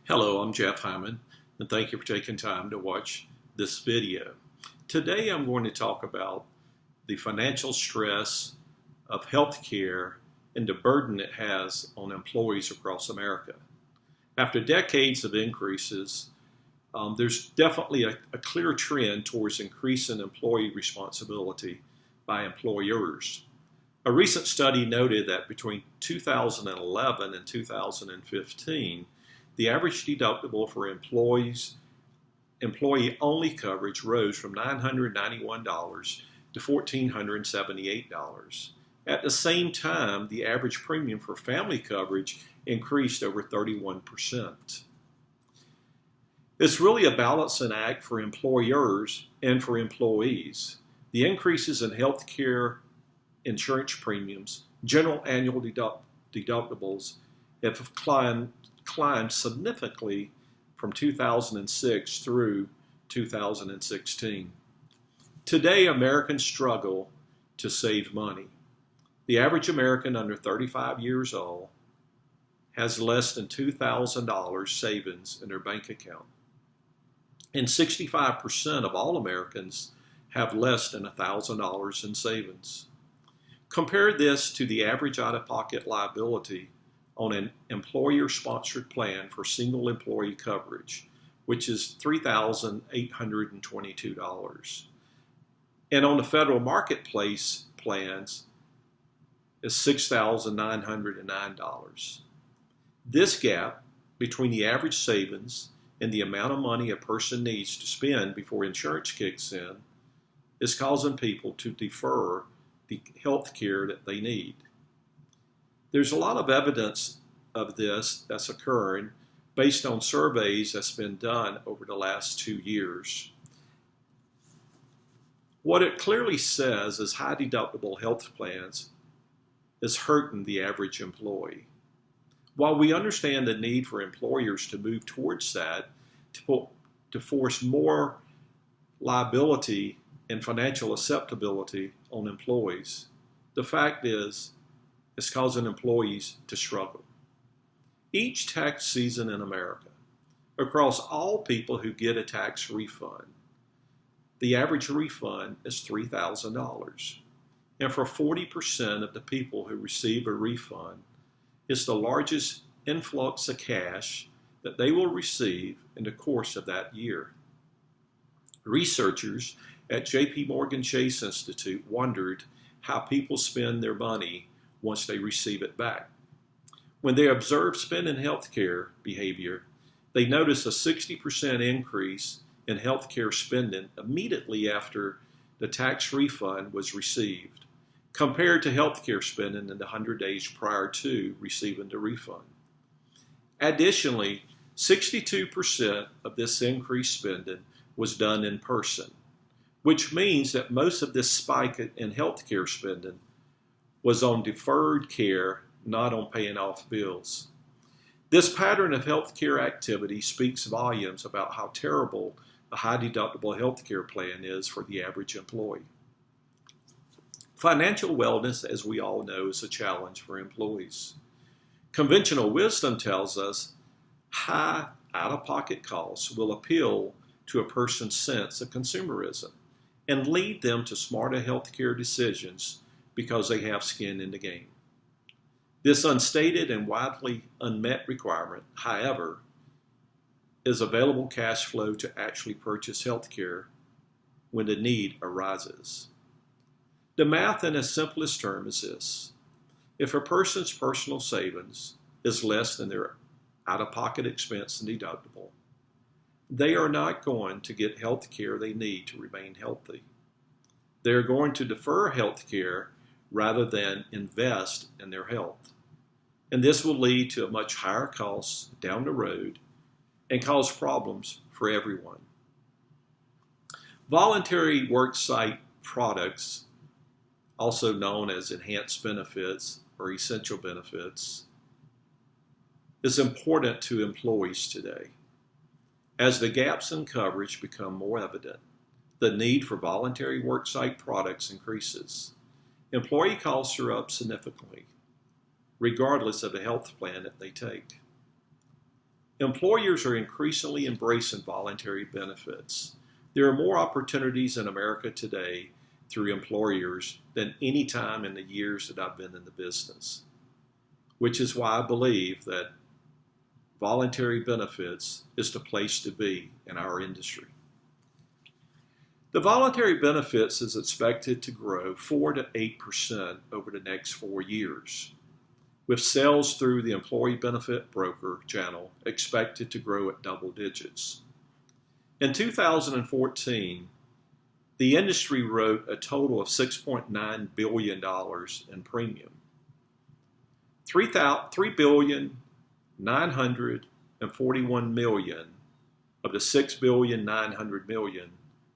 Hello, I'm Jeff Hyman, and thank you for taking time to watch this video. Today I'm going to talk about the financial stress of healthcare and the burden it has on employees across America. After decades of increases, there's definitely a clear trend towards increasing employee responsibility by employers. A recent study noted that between 2011 and 2015, the average deductible for employee-only coverage rose from $991 to $1,478. At the same time, the average premium for family coverage increased over 31%. It's really a balancing act for employers and for employees. The increases in health care insurance premiums, general annual deductibles have climbed significantly from 2006 through 2016. Today, Americans struggle to save money. The average American under 35 years old has less than $2,000 savings in their bank account. And 65% of all Americans have less than $1,000 in savings. Compare this to the average out-of-pocket liability on an employer-sponsored plan for single employee coverage, which is $3,822. And on the federal marketplace plans is $6,909. This gap between the average savings and the amount of money a person needs to spend before insurance kicks in is causing people to defer the health care that they need. There's a lot of evidence of this that's occurring based on surveys that's been done over the last 2 years. What it clearly says is high deductible health plans is hurting the average employee. While we understand the need for employers to move towards that, to force more liability and financial acceptability on employees, the fact is it's causing employees to struggle. Each tax season in America, across all people who get a tax refund, the average refund is $3,000. And for 40% of the people who receive a refund, it's the largest influx of cash that they will receive in the course of that year. Researchers at J.P. Morgan Chase Institute wondered how people spend their money once they receive it back. When they observed spending healthcare behavior, they noticed a 60% increase in healthcare spending immediately after the tax refund was received, compared to healthcare spending in the 100 days prior to receiving the refund. Additionally, 62% of this increased spending was done in person, which means that most of this spike in healthcare spending was on deferred care, not on paying off bills. This pattern of healthcare activity speaks volumes about how terrible a high deductible healthcare plan is for the average employee. Financial wellness, as we all know, is a challenge for employees. Conventional wisdom tells us high out-of-pocket costs will appeal to a person's sense of consumerism and lead them to smarter healthcare decisions because they have skin in the game. This unstated and widely unmet requirement, however, is available cash flow to actually purchase healthcare when the need arises. The math in its simplest term is this: if a person's personal savings is less than their out-of-pocket expense and deductible, they are not going to get health care they need to remain healthy. They are going to defer health care rather than invest in their health. And this will lead to a much higher cost down the road and cause problems for everyone. Voluntary worksite products, also known as enhanced benefits or essential benefits, is important to employees today. As the gaps in coverage become more evident, the need for voluntary worksite products increases. Employee costs are up significantly, regardless of the health plan that they take. Employers are increasingly embracing voluntary benefits. There are more opportunities in America today through employers than any time in the years that I've been in the business, which is why I believe that voluntary benefits is the place to be in our industry. The voluntary benefits is expected to grow 4 to 8% over the next 4 years, with sales through the employee benefit broker channel expected to grow at double digits. In 2014, the industry wrote a total of $6.9 billion in premium. $3,941 million of the $6,900,000,000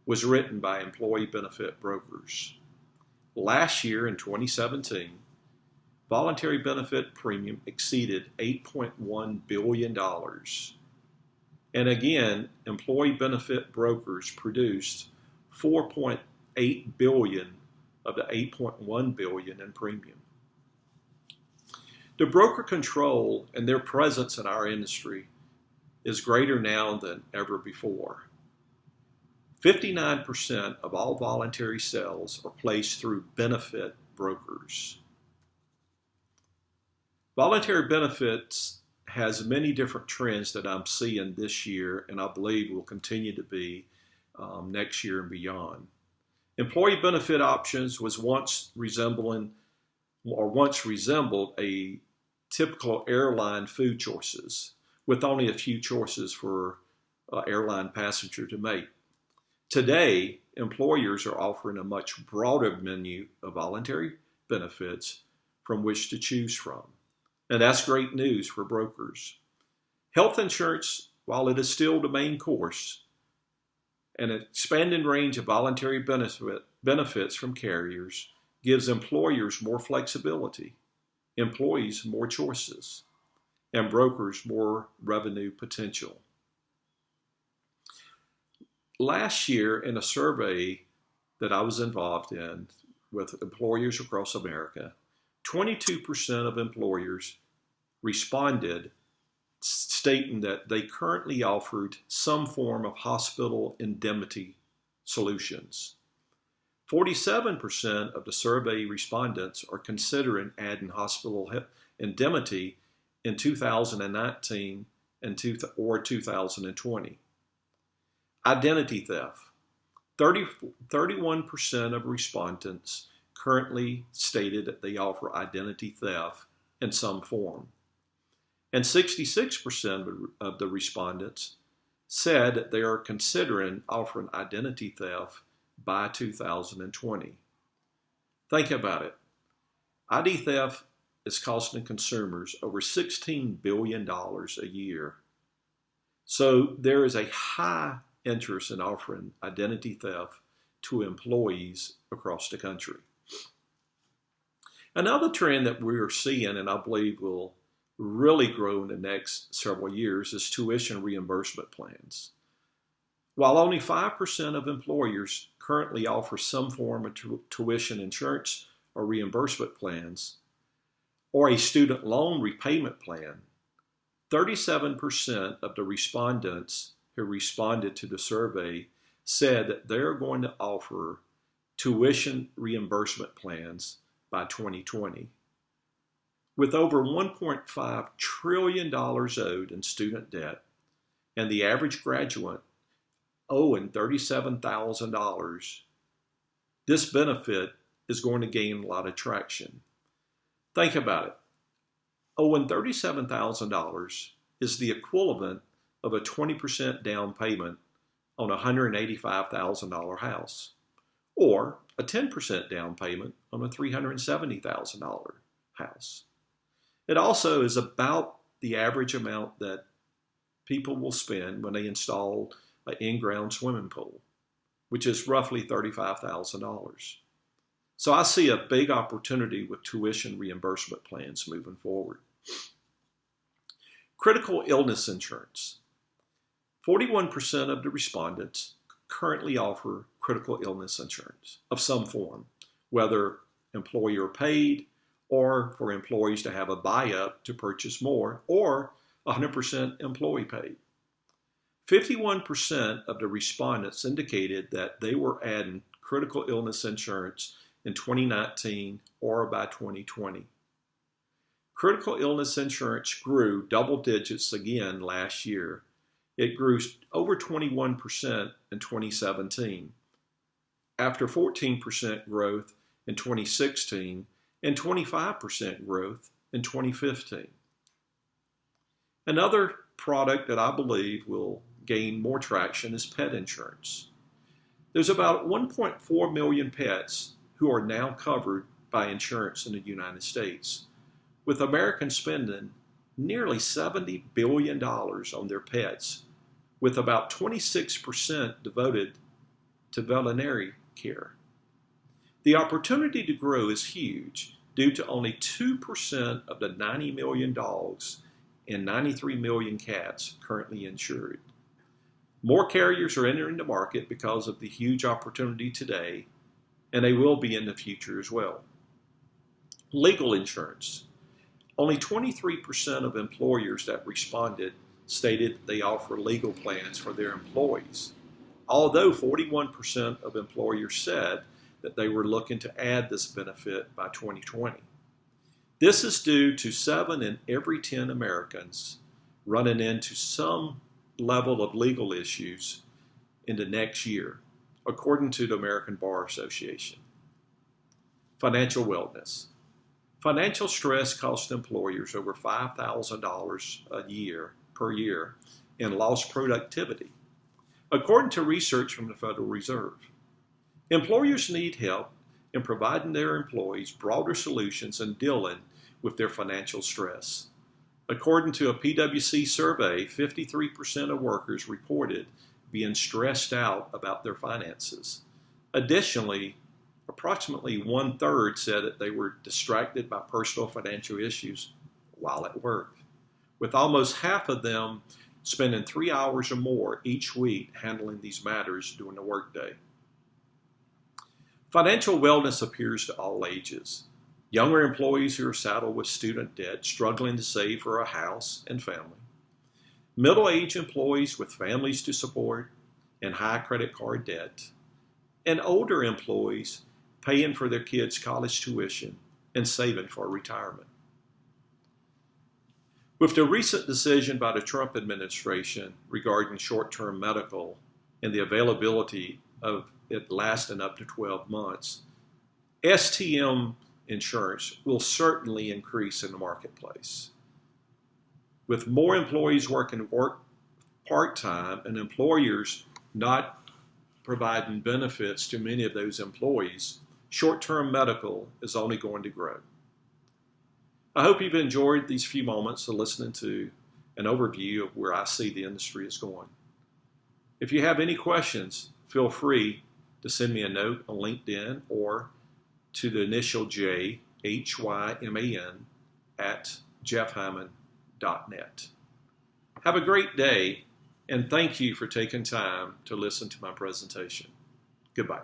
was written by employee benefit brokers. Last year, in 2017, voluntary benefit premium exceeded $8.1 billion. And again, employee benefit brokers produced $4.8 billion of the $8.1 billion in premium. The broker control and their presence in our industry is greater now than ever before. 59% of all voluntary sales are placed through benefit brokers. Voluntary benefits has many different trends that I'm seeing this year, and I believe will continue to be next year and beyond. Employee benefit options once resembled a typical airline food choices, with only a few choices for airline passenger to make. Today, employers are offering a much broader menu of voluntary benefits from which to choose from. And that's great news for brokers. Health insurance, while it is still the main course, an expanding range of voluntary benefits from carriers gives employers more flexibility, employees more choices, and brokers more revenue potential. Last year, in a survey that I was involved in with employers across America, 22% of employers responded stating that they currently offered some form of hospital indemnity solutions. 47% of the survey respondents are considering adding hospital indemnity in 2019 or 2020. Identity theft. 31% of respondents currently stated that they offer identity theft in some form. And 66% of the respondents said that they are considering offering identity theft by 2020. Think about it. ID theft is costing consumers over $16 billion a year. So there is a high interest in offering identity theft to employees across the country. Another trend that we are seeing, and I believe will really grow in the next several years, is tuition reimbursement plans. While only 5% of employers currently offer some form of tuition insurance or reimbursement plans, or a student loan repayment plan, 37% of the respondents who responded to the survey said that they're going to offer tuition reimbursement plans by 2020. With over $1.5 trillion owed in student debt, and the average graduate owing $37,000, this benefit is going to gain a lot of traction. Think about it. Owing $37,000 is the equivalent of a 20% down payment on a $185,000 house, or a 10% down payment on a $370,000 house. It also is about the average amount that people will spend when they install an in-ground swimming pool, which is roughly $35,000. So I see a big opportunity with tuition reimbursement plans moving forward. Critical illness insurance. 41% of the respondents currently offer critical illness insurance of some form, whether employer paid or for employees to have a buy-up to purchase more, or 100% employee paid. 51% of the respondents indicated that they were adding critical illness insurance in 2019 or by 2020. Critical illness insurance grew double digits again last year. It grew over 21% in 2017, after 14% growth in 2016 and 25% growth in 2015. Another product that I believe will gain more traction is pet insurance. There's about 1.4 million pets who are now covered by insurance in the United States, with Americans spending nearly $70 billion on their pets, with about 26% devoted to veterinary care. The opportunity to grow is huge due to only 2% of the 90 million dogs and 93 million cats currently insured. More carriers are entering the market because of the huge opportunity today, and they will be in the future as well. Legal insurance. Only 23% of employers that responded stated they offer legal plans for their employees, although 41% of employers said that they were looking to add this benefit by 2020. This is due to 7 in every 10 Americans running into some level of legal issues in the next year, according to the American Bar Association. Financial wellness. Financial stress costs employers over $5,000 per year in lost productivity, according to research from the Federal Reserve. Employers need help in providing their employees broader solutions in dealing with their financial stress. According to a PwC survey, 53% of workers reported being stressed out about their finances. Additionally, approximately 1/3 said that they were distracted by personal financial issues while at work, with almost half of them spending 3 hours or more each week handling these matters during the workday. Financial wellness appeals to all ages. Younger employees who are saddled with student debt, struggling to save for a house and family. Middle-aged employees with families to support and high credit card debt. And older employees paying for their kids' college tuition and saving for retirement. With the recent decision by the Trump administration regarding short-term medical and the availability of it lasting up to 12 months, STM insurance will certainly increase in the marketplace. With more employees working part-time and employers not providing benefits to many of those employees, short-term medical is only going to grow. I hope you've enjoyed these few moments of listening to an overview of where I see the industry is going. If you have any questions, feel free to send me a note on LinkedIn or to the initial J, HYMAN, at jeffhyman.net. Have a great day, and thank you for taking time to listen to my presentation. Goodbye.